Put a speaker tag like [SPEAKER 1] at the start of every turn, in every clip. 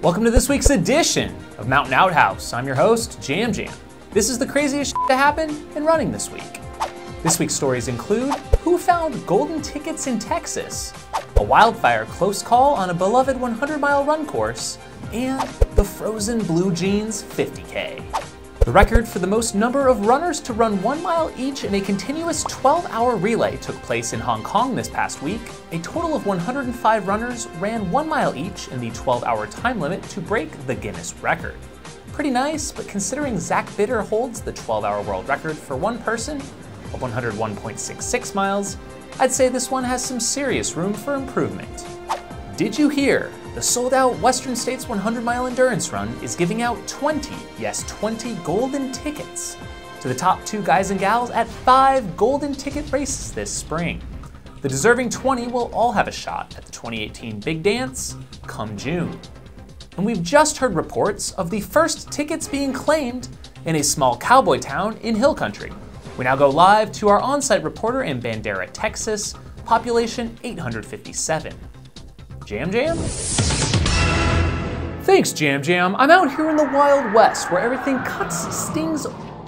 [SPEAKER 1] Welcome to this week's edition of Mountain Outhouse. I'm your host, Jam Jam. This is the craziest shit to happen in running this week. This week's stories include who found golden tickets in Texas, a wildfire close call on a beloved 100-mile run course, and the frozen blue jeans 50K. The record for the most number of runners to run 1 mile each in a continuous 12-hour relay took place in Hong Kong this past week. A total of 105 runners ran 1 mile each in the 12-hour time limit to break the Guinness record. Pretty nice, but considering Zach Bitter holds the 12-hour world record for one person of 101.66 miles, I'd say this one has some serious room for improvement. Did you hear? The sold-out Western States 100-mile endurance run is giving out 20 golden tickets to the top 2 guys and gals at 5 golden ticket races this spring. The deserving 20 will all have a shot at the 2018 Big Dance come June. And we've just heard reports of the first tickets being claimed in a small cowboy town in Hill Country. We now go live to our on-site reporter in Bandera, Texas, population 857. Jam Jam? Thanks, Jam Jam. I'm out here in the Wild West where everything cuts, stings,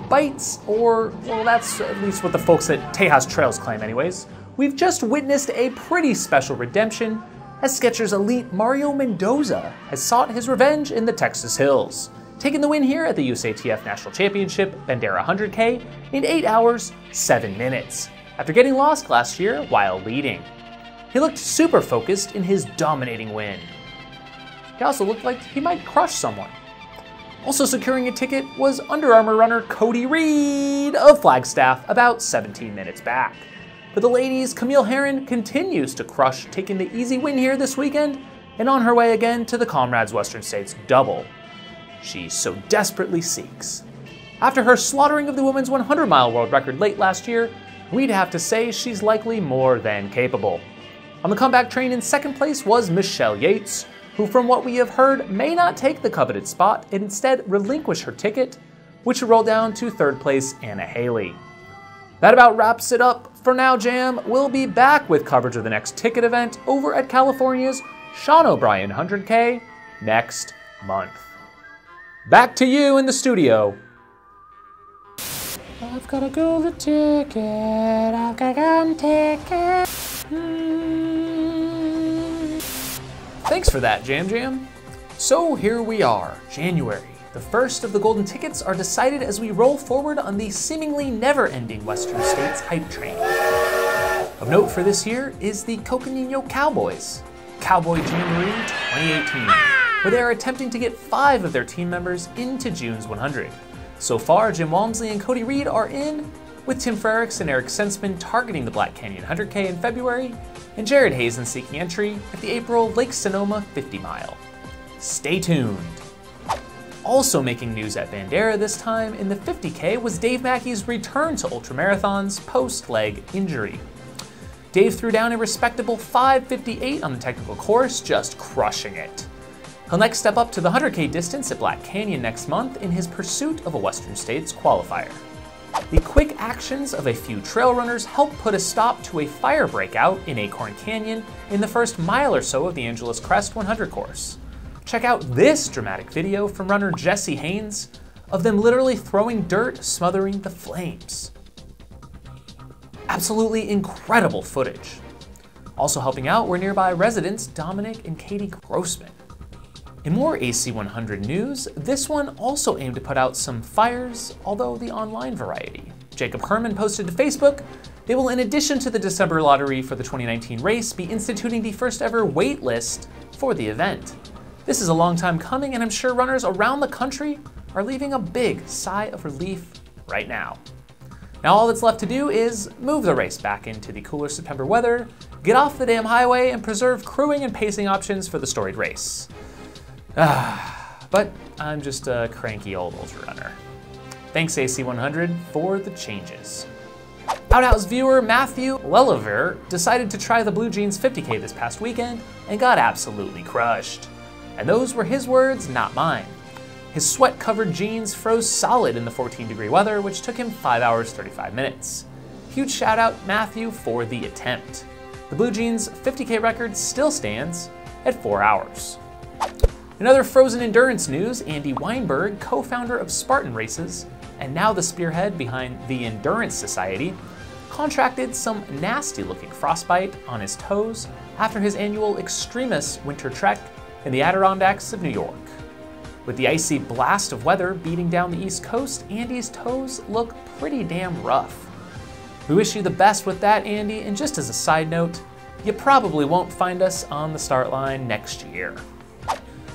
[SPEAKER 1] bites, or, well, that's at least what the folks at Tejas Trails claim anyways. We've just witnessed a pretty special redemption as Skechers elite Mario Mendoza has sought his revenge in the Texas hills, taking the win here at the USATF National Championship Bandera 100K in 8 hours, 7 minutes, after getting lost last year while leading. He looked super focused in his dominating win. He also looked like he might crush someone. Also securing a ticket was Under Armour runner Cody Reed of Flagstaff about 17 minutes back. For the ladies, Camille Herron continues to crush, taking the easy win here this weekend and on her way again to the Comrades Western States double she so desperately seeks. After her slaughtering of the women's 100-mile world record late last year, we'd have to say she's likely more than capable. On the comeback train in second place was Michelle Yates, who from what we have heard may not take the coveted spot and instead relinquish her ticket, which will roll down to third place Anna Haley. That about wraps it up for now, Jam. We'll be back with coverage of the next ticket event over at California's Sean O'Brien 100K next month. Back to you in the studio. I've got a golden ticket, I've got a golden ticket. Thanks for that, Jam Jam. So here we are, January. The first of the golden tickets are decided as we roll forward on the seemingly never-ending Western States hype train. Of note for this year is the Coconino Cowboys, Cowboy Jamboree 2018, where they are attempting to get 5 of their team members into June's 100. So far, Jim Walmsley and Cody Reed are in, with Tim Frericks and Eric Sensman targeting the Black Canyon 100K in February, and Jared Hazen seeking entry at the April Lake Sonoma 50 mile. Stay tuned. Also making news at Bandera this time in the 50K was Dave Mackey's return to ultramarathons post-leg injury. Dave threw down a respectable 5:58 on the technical course, just crushing it. He'll next step up to the 100K distance at Black Canyon next month in his pursuit of a Western States qualifier. The quick actions of a few trail runners helped put a stop to a fire breakout in Acorn Canyon in the first mile or so of the Angeles Crest 100 course. Check out this dramatic video from runner Jesse Haynes of them literally throwing dirt, smothering the flames. Absolutely incredible footage. Also helping out were nearby residents Dominic and Katie Grossman. In more AC100 news, this one also aimed to put out some fires, although the online variety. Jacob Herman posted to Facebook, they will, in addition to the December lottery for the 2019 race, be instituting the first ever wait list for the event. This is a long time coming, and I'm sure runners around the country are leaving a big sigh of relief right now. Now all that's left to do is move the race back into the cooler September weather, get off the damn highway, and preserve crewing and pacing options for the storied race. But I'm just a cranky old Ultrarunner. Thanks AC100 for the changes. Outhouse viewer Matthew Lelievre decided to try the Blue Jeans 50K this past weekend and got absolutely crushed. And those were his words, not mine. His sweat-covered jeans froze solid in the 14-degree weather, which took him 5 hours 35 minutes. Huge shout out Matthew for the attempt. The Blue Jeans 50K record still stands at 4 hours. In other frozen endurance news, Andy Weinberg, co-founder of Spartan Races, and now the spearhead behind the Endurance Society, contracted some nasty-looking frostbite on his toes after his annual Extremus winter trek in the Adirondacks of New York. With the icy blast of weather beating down the East Coast, Andy's toes look pretty damn rough. We wish you the best with that, Andy, and just as a side note, you probably won't find us on the start line next year.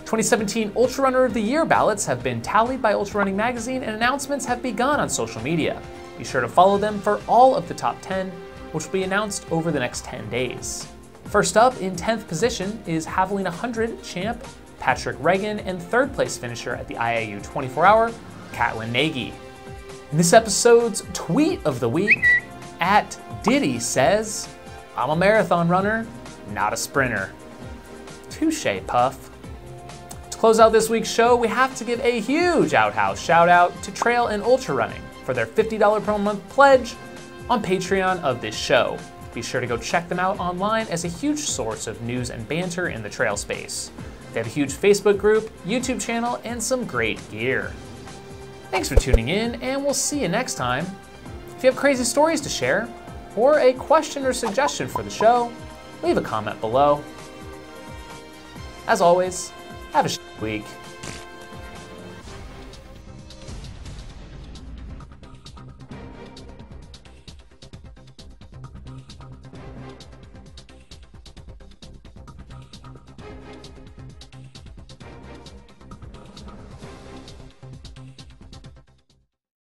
[SPEAKER 1] 2017 Ultrarunner of the Year ballots have been tallied by Ultrarunning magazine and announcements have begun on social media. Be sure to follow them for all of the top 10, which will be announced over the next 10 days. First up, in 10th position, is Javelin 100 champ Patrick Reagan and 3rd place finisher at the IAU 24-hour, Caitlin Nagy. In this episode's tweet of the week, @Diddy says, "I'm a marathon runner, not a sprinter." Touche, Puff. To close out this week's show, we have to give a huge Outhouse shout out to Trail and Ultrarunning for their $50 per month pledge on Patreon of this show. Be sure to go check them out online as a huge source of news and banter in the trail space. They have a huge Facebook group, YouTube channel, and some great gear. Thanks for tuning in, and we'll see you next time. If you have crazy stories to share, or a question or suggestion for the show, leave a comment below. As always, have a week.